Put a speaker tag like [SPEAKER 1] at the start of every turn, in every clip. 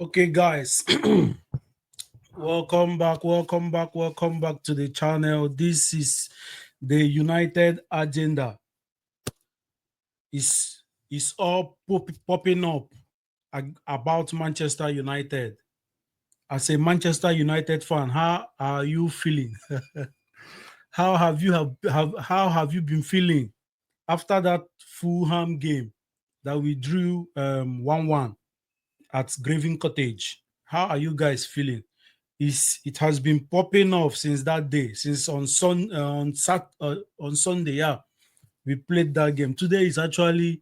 [SPEAKER 1] Okay, guys, welcome back to the channel. This is the United Agenda. Is all popping up about Manchester United. As a Manchester United fan, how are you feeling? How have you been feeling after that Fulham game that we drew 1-1 at Graven Cottage? How are you guys feeling? It has been popping off since that day, since on Sunday. Yeah, we played that game. Today is actually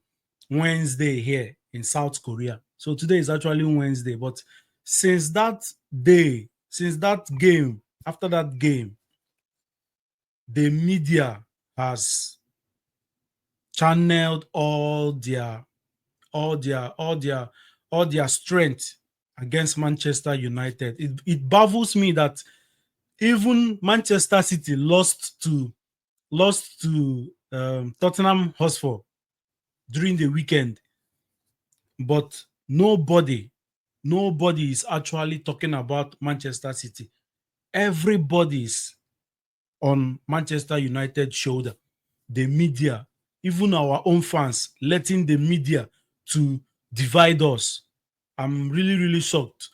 [SPEAKER 1] Wednesday here in South Korea. So today is actually Wednesday. But since that day, since that game, after that game, the media has channeled all their all their all their strength against Manchester United. It baffles me that even Manchester City lost to Tottenham Hotspur during the weekend, but nobody is actually talking about Manchester City. Everybody is on Manchester United shoulder. The media, even our own fans, letting the media to divide us. I'm really shocked.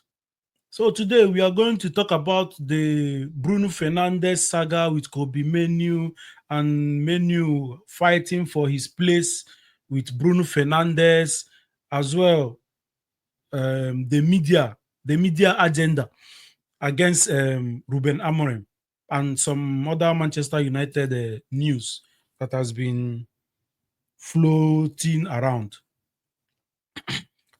[SPEAKER 1] So today we are going to talk about the Bruno Fernandes saga with Kobe Mainoo and Mainoo fighting for his place with Bruno Fernandes as well. The media agenda against Ruben Amorim and some other Manchester United news that has been floating around.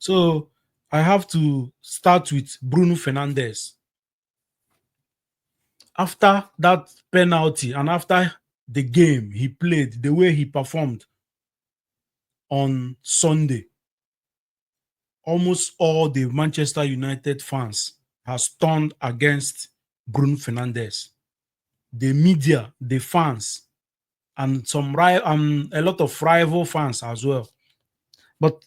[SPEAKER 1] So I have to start with Bruno Fernandes. After that penalty and after the game he played, the way he performed on Sunday, almost all the Manchester United fans has turned against Bruno Fernandes. The media, the fans, and a lot of rival fans as well. But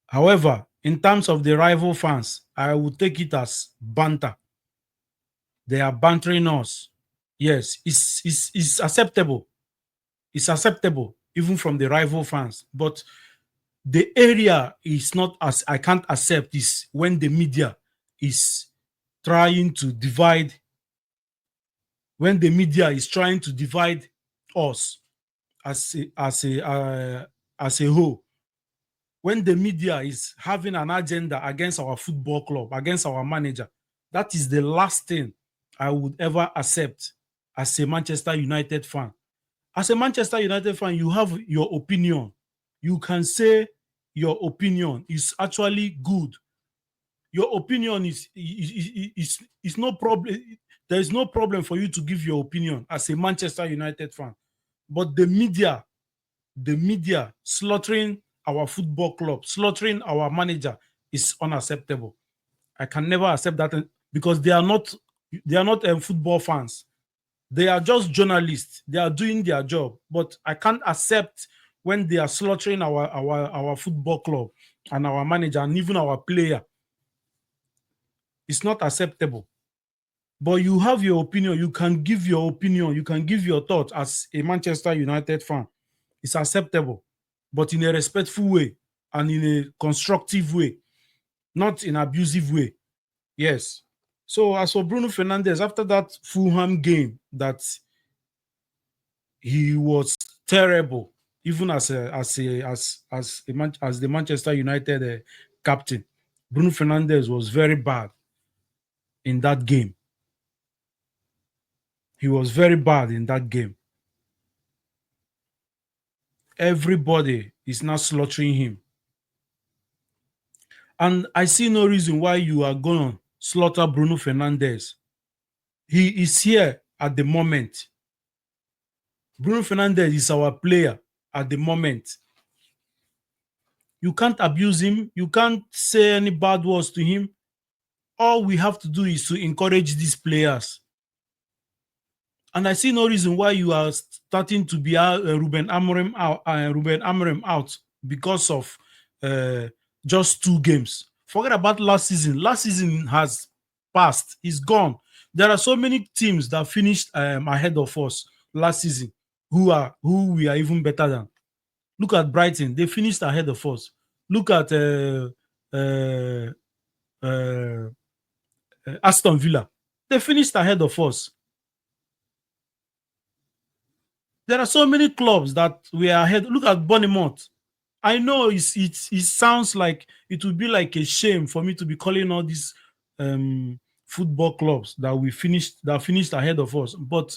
[SPEAKER 1] however, in terms of the rival fans, I would take it as banter. They are bantering us. Yes, it's acceptable. It's acceptable even from the rival fans. But the area is not as I can't accept is when the media is trying to divide, when the media is trying to divide us as a whole. When the media is having an agenda against our football club, against our manager, that is the last thing I would ever accept as a Manchester United fan. As a Manchester United fan, you have your opinion. You can say your opinion is actually good. Your opinion is no problem. There is no problem for you to give your opinion as a Manchester United fan. But the media slaughtering our football club, slaughtering our manager is unacceptable. I can never accept that because they are not football fans. They are just journalists. They are doing their job, but I can't accept when they are slaughtering our football club and our manager and even our player. It's not acceptable. But you have your opinion. You can give your opinion. You can give your thoughts as a Manchester United fan. It's acceptable, but in a respectful way and in a constructive way, not in abusive way. Yes. So as for Bruno Fernandes, after that Fulham game, that he was terrible, even as the Manchester United captain. Bruno Fernandes was very bad in that game. He was very bad in that game. Everybody is now slaughtering him. And I see no reason why you are going to slaughter Bruno Fernandes. He is here at the moment. Bruno Fernandes is our player at the moment. You can't abuse him. You can't say any bad words to him. All we have to do is to encourage these players. And I see no reason why you are starting to be Ruben Amorim out because of uh, just 2 games. Forget about last season. Last season has passed. It's gone. There are so many teams that finished ahead of us last season who we are even better than. Look at Brighton. They finished ahead of us. Look at uh, uh, Aston Villa. They finished ahead of us. There are so many clubs that we are ahead. Look at Bournemouth. I know it sounds like it would be like a shame for me to be calling all these football clubs that finished ahead of us, but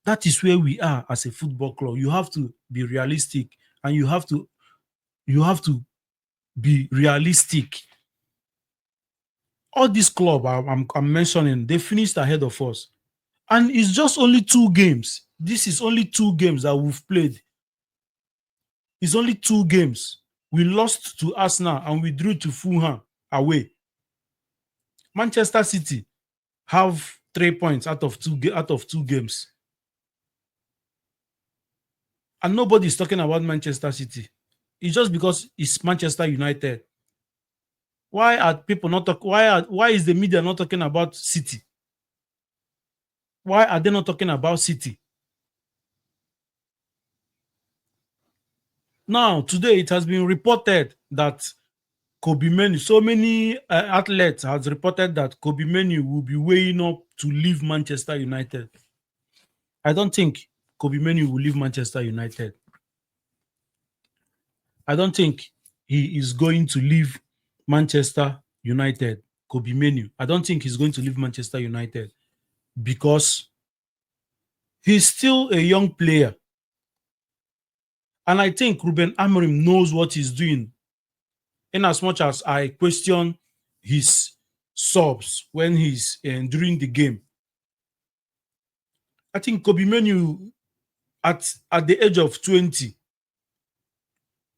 [SPEAKER 1] that is where we are as a football club. You have to be realistic, and you have to be realistic. All these club I'm mentioning, they finished ahead of us, and it's just only 2 games. This is only 2 games that we've played. It's only 2 games. We lost to Arsenal and we drew to Fulham away. Manchester City have 3 points out of two games, and nobody is talking about Manchester City. It's just because it's Manchester United. Why are people not talk? Why is the media not talking about City? Why are they not talking about City? Now, today it has been reported that Kobe Menu, so many athletes has reported that Kobe Menu will be weighing up to leave Manchester United. I don't think Kobe Menu will leave Manchester United. I don't think he is going to leave Manchester United. Kobe Menu. I don't think he's going to leave Manchester United because he's still a young player. And I think Ruben Amorim knows what he's doing. In as much as I question his subs when he's during the game, I think Kobe Menu at the age of 20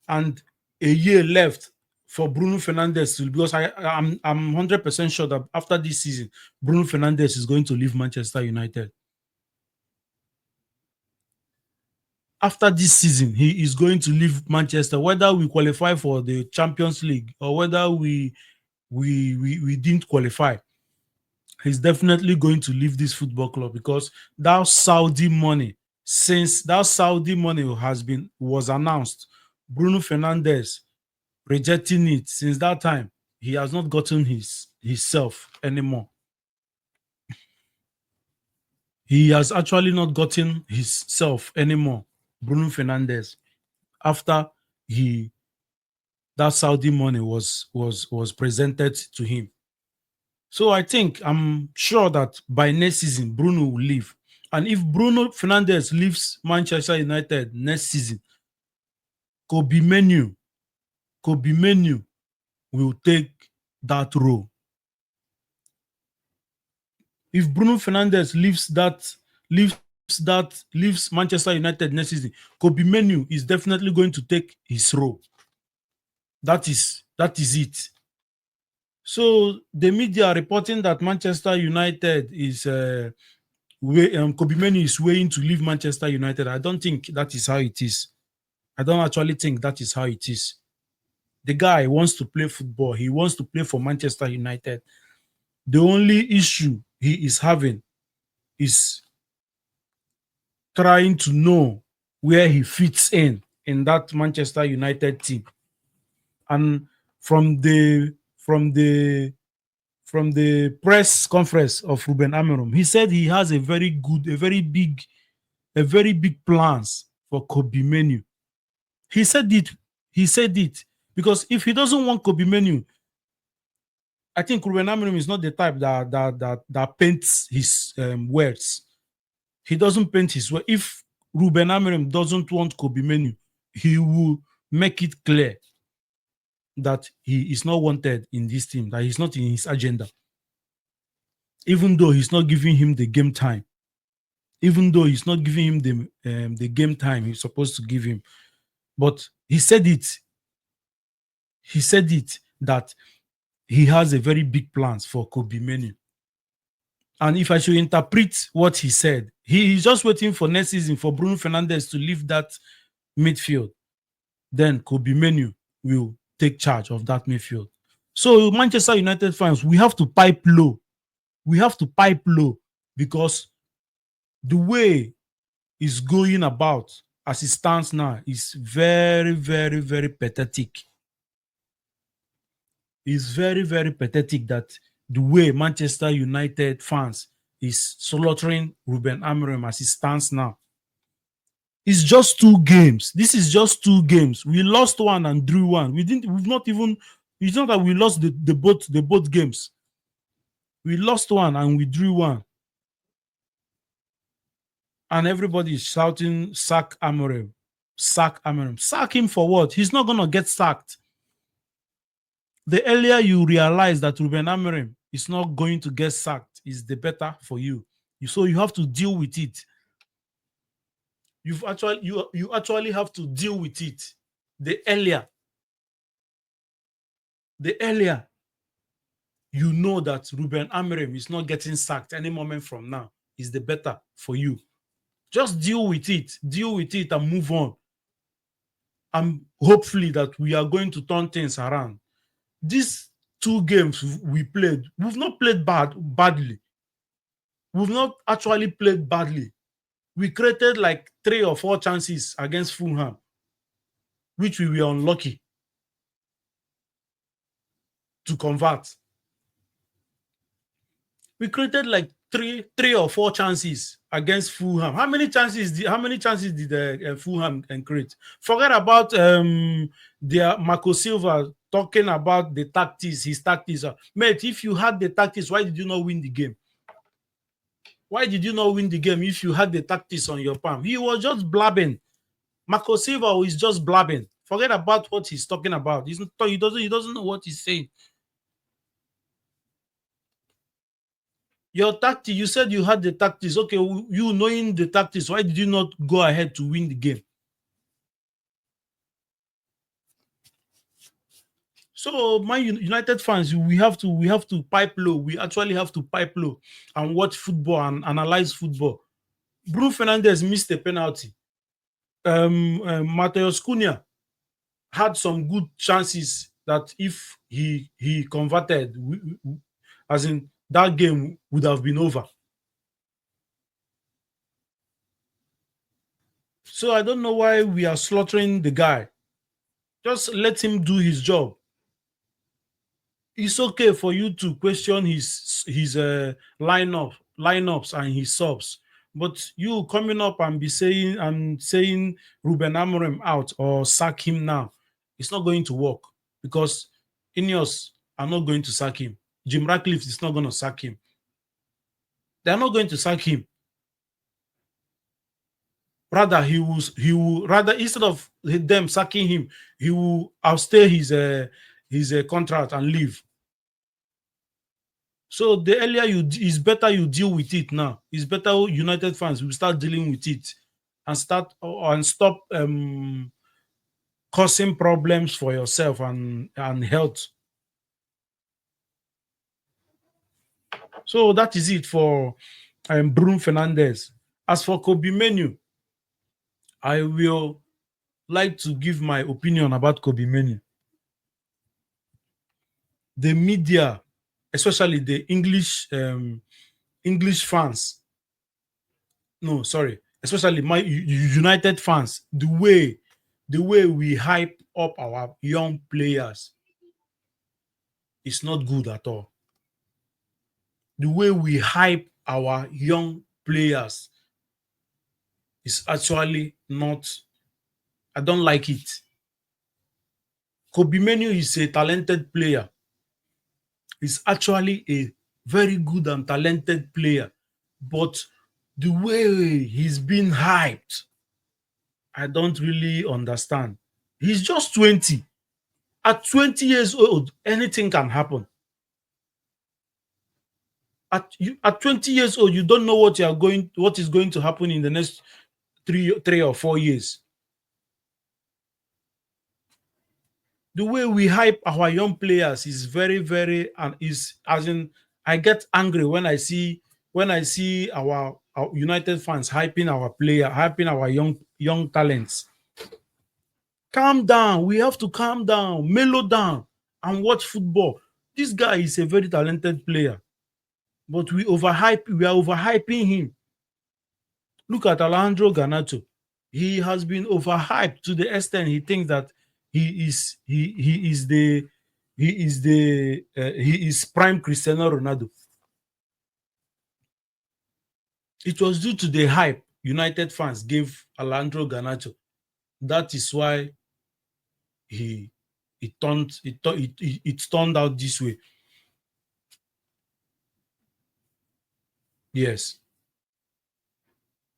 [SPEAKER 1] and a year left for Bruno Fernandes to, because I'm 100% sure that after this season, Bruno Fernandes is going to leave Manchester United. After this season, he is going to leave Manchester, whether we qualify for the Champions League or whether we didn't qualify. He's definitely going to leave this football club because that Saudi money, since that Saudi money was announced, Bruno Fernandes rejecting it. Since that time, he has not gotten himself anymore. He has actually not gotten himself anymore, Bruno Fernandes, after he that Saudi money was presented to him. So I'm sure that by next season, Bruno will leave. And if Bruno Fernandes leaves Manchester United next season, Kobe Menu will take that role. If Bruno Fernandes leaves Manchester United next season, Kobe Menu is definitely going to take his role. That is it. So the media are reporting that Manchester United is Kobe Menu is waiting to leave Manchester United. I don't think that is how it is. I don't actually think that is how it is. The guy wants to play football. He wants to play for Manchester United. The only issue he is having is trying to know where he fits in that Manchester United team. And from the press conference of Ruben Amorim, he said he has a very big plans for Kobe Menu. He said it because if he doesn't want Kobe Menu, I think Ruben Amorim is not the type that paints his words. He doesn't paint his words. If Ruben Amorim doesn't want Kobe Menu, he will make it clear that he is not wanted in this team, that he's not in his agenda. Even though he's not giving him the game time, the game time he's supposed to give him. But he said it that he has a very big plans for Kobe Menu. And if I should interpret what he said, he is just waiting for next season for Bruno Fernandes to leave that midfield. Then Kobe Menu will take charge of that midfield. So Manchester United fans, we have to pipe low. We have to pipe low because the way it's going about as it stands now is very, very, very pathetic. It's very, very pathetic that the way Manchester United fans is slaughtering Ruben Amorim as it stands now. It's just two games. This is just two games. We lost one and drew one. We've not even. It's not that we lost the both games. We lost one and we drew one. And everybody is shouting, sack Amorim. Sack Amorim. Sack him for what? He's not gonna get sacked. The earlier you realize that Ruben Amorim is not going to get sacked, is the better for you. So you have to deal with it. You actually have to deal with it. The earlier you know that Ruben Amorim is not getting sacked any moment from now, is the better for you. Just deal with it and move on. And hopefully that we are going to turn things around. These two games we played, we've not played badly. We've not actually played badly. We created like 3 or 4 chances against Fulham, which we were unlucky to convert. We created like three or 4 chances against Fulham. How many chances did Fulham create? Forget about Marco Silva talking about the tactics, his tactics. Mate, if you had the tactics, why did you not win the game? Why did you not win the game if you had the tactics on your palm? He was just blabbing. Marco Silva is just blabbing. Forget about what he's talking about. He doesn't know what he's saying. Your tactics, you said you had the tactics. Okay, you knowing the tactics, why did you not go ahead to win the game? So my United fans, we have to pipe low. We actually have to pipe low and watch football and analyze football. Bruno Fernandes missed a penalty. Mateus Cunha had some good chances that if he converted, as in that game would have been over. So I don't know why we are slaughtering the guy. Just let him do his job. It's okay for you to question his lineups and his subs, but you coming up and be saying Ruben Amorim out or sack him now, it's not going to work because Ineos are not going to sack him. Jim Ratcliffe is not going to sack him. They are not going to sack him. Rather, he will rather, instead of them sacking him, he will outstay his contract and leave. So the earlier it's better you deal with it now. It's better United fans will start dealing with it and stop causing problems for yourself and health. So that is it for Bruno Fernandes. As for Kobe Mainoo, I will like to give my opinion about Kobe Mainoo. The media, especially the English fans, no, sorry, especially my United fans, the way we hype up our young players is not good at all. The way we hype our young players is actually not, I don't like it. Kobe Mainoo is a talented player. He's actually a very good and talented player. But the way he's been hyped, I don't really understand. He's just 20. At 20 years old, anything can happen. At 20 years old, you don't know what is going to happen in the next three or 4 years. The way we hype our young players is very, very, and is as in, I get angry when I see our United fans hyping our young talents. Calm down. We have to calm down, mellow down, and watch football. This guy is a very talented player, but we are overhyping him. Look at Alejandro Garnacho. He has been overhyped to the extent he thinks that he is the he is prime Cristiano Ronaldo. It was due to the hype United fans gave Alejandro Garnacho. That is why he it turned out this way. Yes.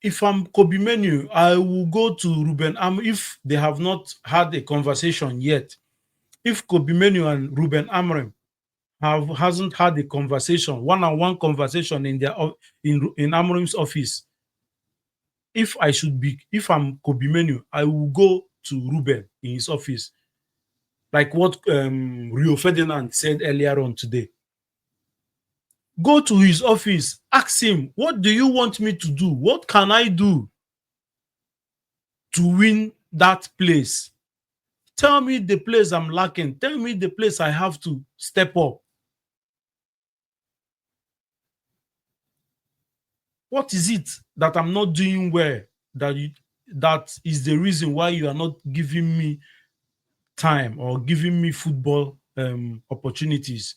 [SPEAKER 1] If I'm Kobe Menu, I will go to Ruben if they have not had a conversation yet. If Kobe Menu and Ruben Amorim hasn't had a conversation, one-on-one conversation in in Amorim's office, if I'm Kobe Menu, I will go to Ruben in his office, like what Rio Ferdinand said earlier on today. Go to his office, ask him, what do you want me to do? What can I do to win that place? Tell me the place I'm lacking. Tell me the place I have to step up. What is it that I'm not doing well that is the reason why you are not giving me time or giving me football opportunities?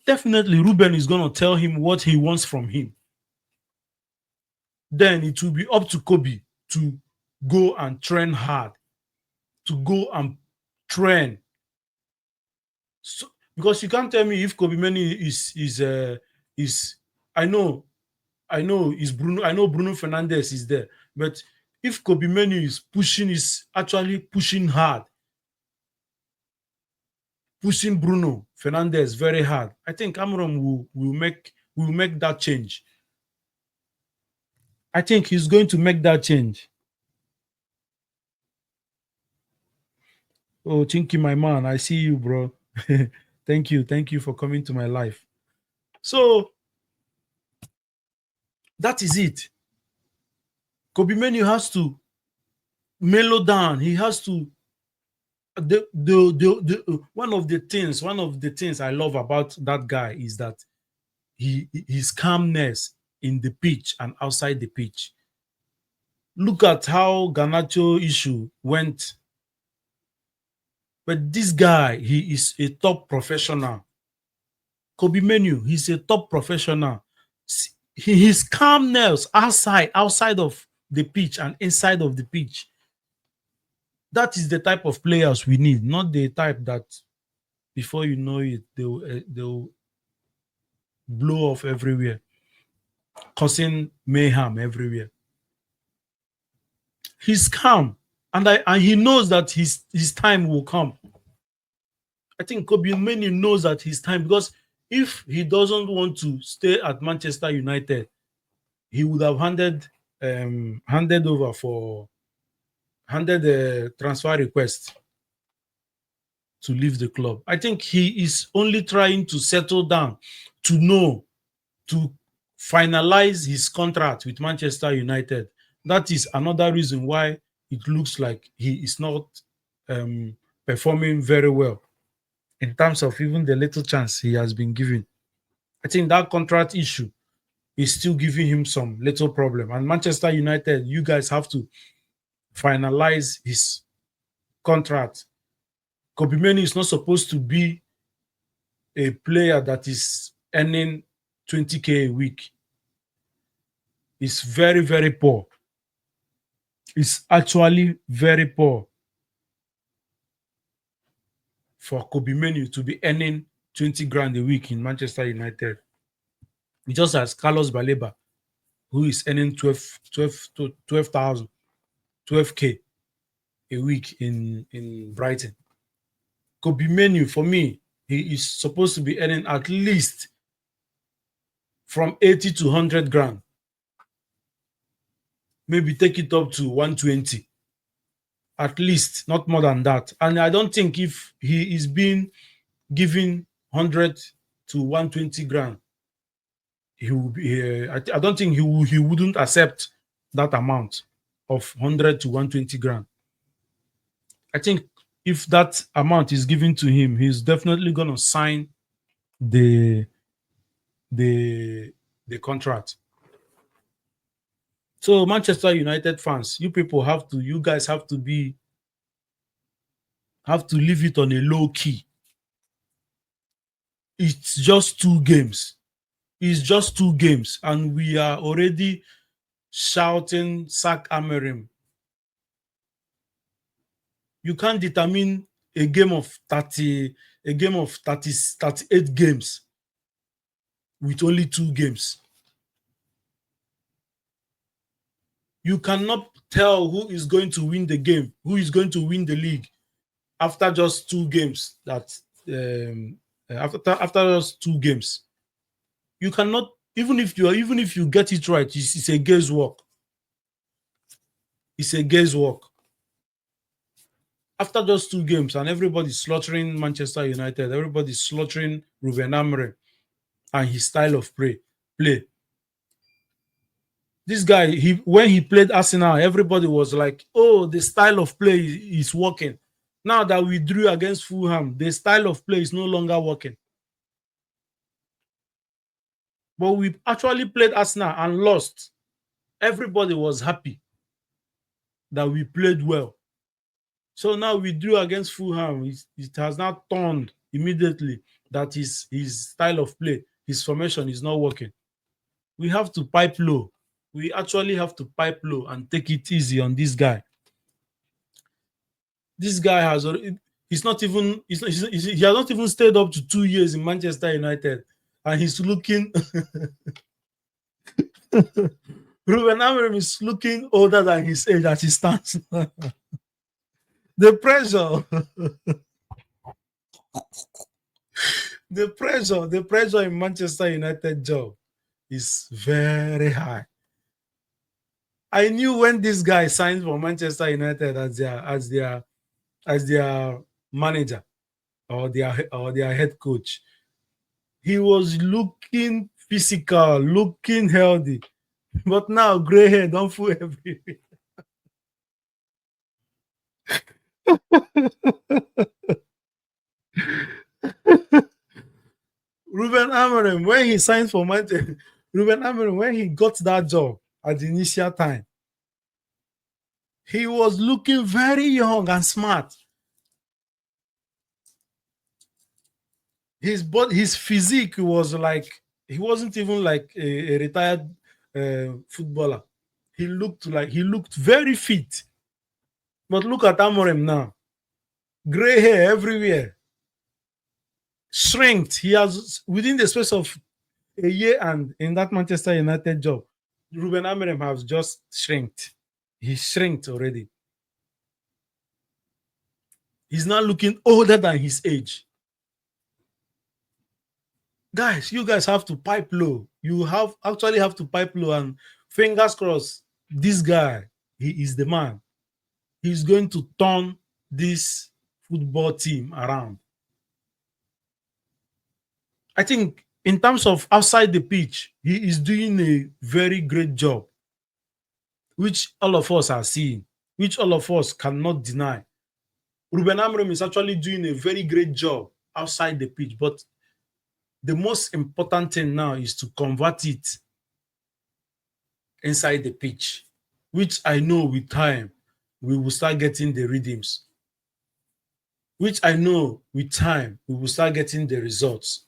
[SPEAKER 1] Definitely, Ruben is going to tell him what he wants from him. Then it will be up to Kobe to go and train hard, to go and train. So, because you can't tell me if Kobe Mani is I know is Bruno. I know Bruno Fernandez is there, but if Kobe Menu is actually pushing hard, pushing Bruno Fernandez very hard, I think Amorim will make that change. I think he's going to make that change. Oh, Chinky, my man, I see you, bro. Thank you for coming to my life. So that is it. Kobe Menu has to mellow down. He has to one of the things I love about that guy is that his calmness in the pitch and outside the pitch. Look at how Garnacho issue went. But this guy, he is a top professional. Kobe Menu, he's a top professional. His calmness outside of the pitch and inside of the pitch. That is the type of players we need, not the type that before you know it, they'll blow off everywhere, causing mayhem everywhere. He's calm, and he knows that his time will come. I think Kobe Menu knows that his time, because if he doesn't want to stay at Manchester United, he would have handed over for handed a transfer request to leave the club. I think he is only trying to settle down to finalize his contract with Manchester United. That is another reason why it looks like he is not performing very well in terms of even the little chance he has been given. I think that contract issue is still giving him some little problem. And Manchester United, you guys have to finalize his contract. Kobe Menu is not supposed to be a player that is earning 20K a week. It's very, very poor. It's actually very poor for Kobe Menu to be earning 20 grand a week in Manchester United. Just as Carlos Baleba, who is earning 12,000, 12K a week in Brighton. Kobe Menu, for me, he is supposed to be earning at least from 80 to 100 grand. Maybe take it up to 120. At least, not more than that. And I don't think if he is being given 100 to 120 grand, he will be. I don't think he wouldn't accept that amount of 100 to 120 grand. I think if that amount is given to him, he's definitely gonna sign the the the contract. So Manchester United fans, you guys have to leave it on a low key. It's just 2 games. It's just 2 games, and we are already shouting sack Amorim. You can't determine a game of 30, a game of 30, 38 games with only 2 games. You cannot tell who is going to win the game, who is going to win the league after just 2 games. After just 2 games, you cannot, even if you get it right, it's a guesswork. It's a guesswork. After just 2 games, and everybody's slaughtering Manchester United, everybody's slaughtering Ruben Amorim and his style of play. This guy, when he played Arsenal, everybody was like, "Oh, the style of play is working." Now that we drew against Fulham, the style of play is no longer working. But we actually played Arsenal and lost. Everybody was happy that we played well. So now we drew against Fulham. It has now turned immediately that his style of play, his formation is not working. We have to pipe low. We actually have to pipe low and take it easy on this guy. This guy has already, he's not even he has not even stayed up to 2 years in Manchester United, and he's looking Ruben Amorim is looking older than his age as he stands. The pressure, the pressure in Manchester United job is very high. I knew when this guy signed for Manchester United as their manager or their head coach, he was looking physical, looking healthy. But now gray hair don't fool everywhere. Ruben Amorim, when he signed for Manchester, Ruben Amorim, when he got that job at the initial time, he was looking very young and smart. His physique was like, he wasn't even like a retired footballer. He looked very fit. But look at Amorim now, gray hair everywhere, shrinked. He has, within the space of a year and in that Manchester United job, Ruben Amorim has just shrinked. He shrinked already. He's now looking older than his age. Guys, you guys have to pipe low. You actually have to pipe low, and fingers crossed, this guy, he is the man. He's going to turn this football team around. I think in terms of outside the pitch, he is doing a very great job, which all of us are seeing, which all of us cannot deny. Ruben Amorim is actually doing a very great job outside the pitch, but the most important thing now is to convert it inside the pitch, which I know with time we will start getting the rhythms, which I know with time we will start getting the results.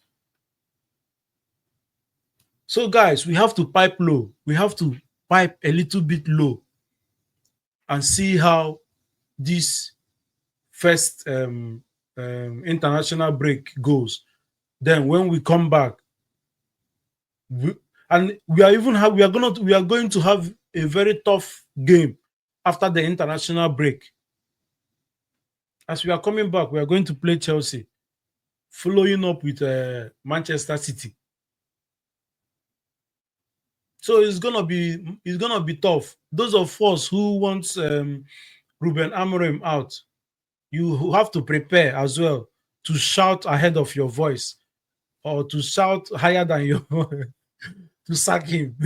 [SPEAKER 1] So guys, we have to pipe low. We have to pipe a little bit low and see how this first international break goes. Then when we come back, we are going to have a very tough game after the international break. As we are coming back, we are going to play Chelsea, following up with Manchester City. So it's gonna be tough. Those of us who want Ruben Amorim out, you have to prepare as well to shout ahead of your voice, or to shout higher than your to sack him,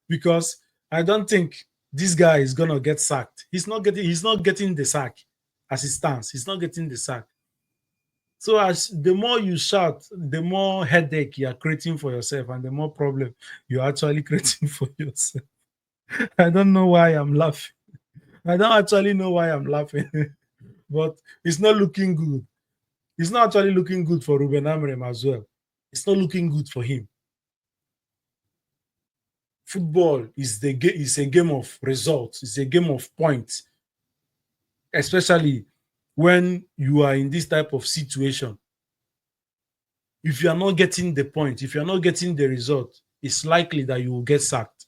[SPEAKER 1] because I don't think this guy is gonna get sacked. He's not getting the sack. as it stands. He's not getting the sack. So as the more you shout, the more headache you are creating for yourself, and the more problem you're actually creating for yourself. I don't know why I'm laughing. I don't actually know why I'm laughing, but it's not looking good. It's not actually looking good for Ruben Amorim as well. It's not looking good for him. Football is a game of results. It's a game of points, especially when you are in this type of situation. If you are not getting the point, if you are not getting the result, it's likely that you will get sacked.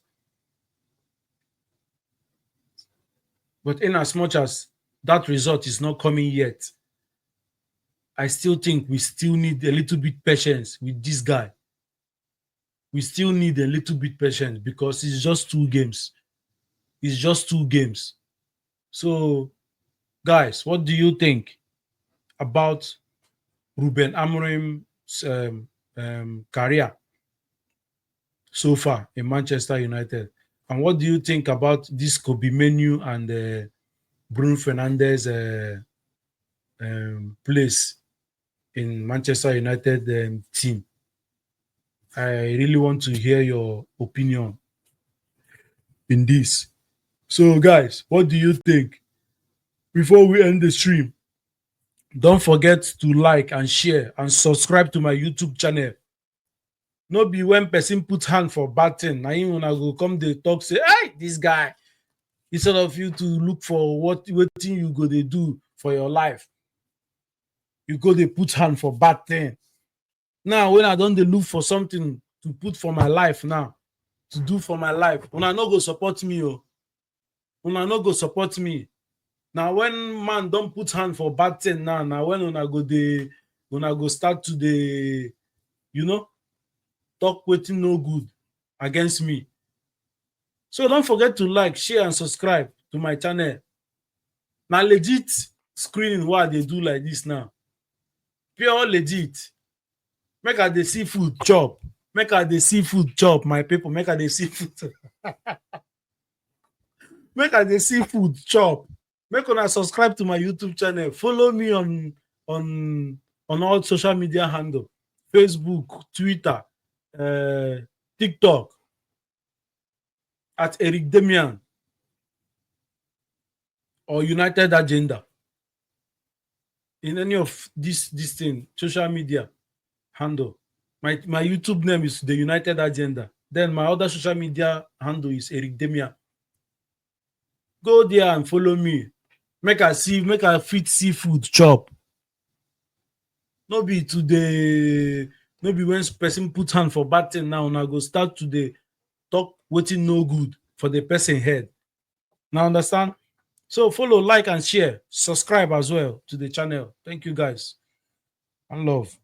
[SPEAKER 1] But in as much as that result is not coming yet, I still think we still need a little bit patience with this guy. We still need a little bit patience because it's just 2 games. It's just 2 games. So, guys, what do you think about Ruben Amorim's career so far in Manchester United? And what do you think about this Kobe Mainoo and Bruno Fernandes place in Manchester United team? I really want to hear your opinion in this. So, guys, what do you think? Before we end the stream, don't forget to like and share and subscribe to my YouTube channel. No be when person put hand for bad thing, na him una go come dey talk say, hey, this guy. Instead of you to look for wetin you go dey do for your life, you go dey put hand for bad thing. Now, when I don dey look for something to put for my life now, to do for my life, una no go support me o. Una no go support me. Now, when man don put hand for bad thing now, na when una go start to dey, talk wetin no good against me. So don't forget to like, share, and subscribe to my channel. Na legit screening wey I dey do like this now. Pure legit. Make I dey see food chop. Make I dey see food chop, my people. Make I dey see food. Make I dey see food chop. Make una subscribe to my YouTube channel. Follow me on all social media handle: Facebook, Twitter, TikTok at Eric Demian or United Agenda. In any of this thing, social media handle. My YouTube name is the United Agenda. Then my other social media handle is Eric Demian. Go there and follow me. Make I fit see food chop. No be when person put hand for bad thing now, I go start to dey talk wetin no good for the person head. Now understand? So follow, like, and share. Subscribe as well to the channel. Thank you, guys. And love.